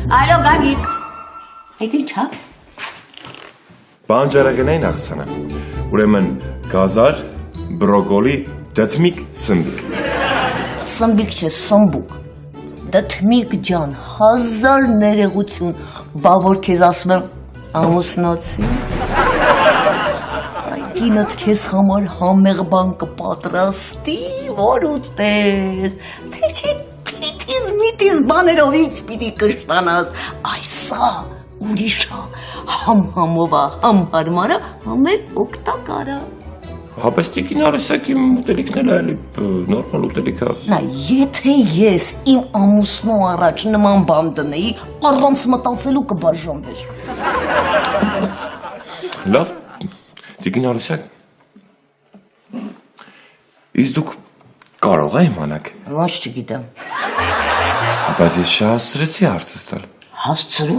Ալո, Գագիկ։ Այդ ի՞նչ է։ Բանջարեղենային աղցանը։ Ուրեմն գազար, բրոկոլի, դդմիկ, սմբիկ։ Սմբիկ չէ, սմբուկ։ Դդմիկ ջան, 1000 ներողություն, բա որ քեզ ասում եմ ամուսնացի։ Այ կինդ քեզ համար համեղ բան կպատրաստի, որ ուտես, թե չէ միտիզ բաներով ինչ պիտի կշտանաս, այսա ուրիշ է, համ համովա, համ հարմարա, համ էլ օգտակարա։ Հապես տիկին արեսակ իմ ուտելիքն էլ այլի նորմալ ուտելիք է։ Նա, եթե ես իմ ամուսնու առաջ նման բան դնեի, առանց մտածելու կբաժանվեր։ Լավ, տիկին արեսակ, իսկ դուք կարող է իմանաք։ Ոնց չգիտեմ։ Բայց ես շահասրեցի հարցս տալ։ Հասցրու։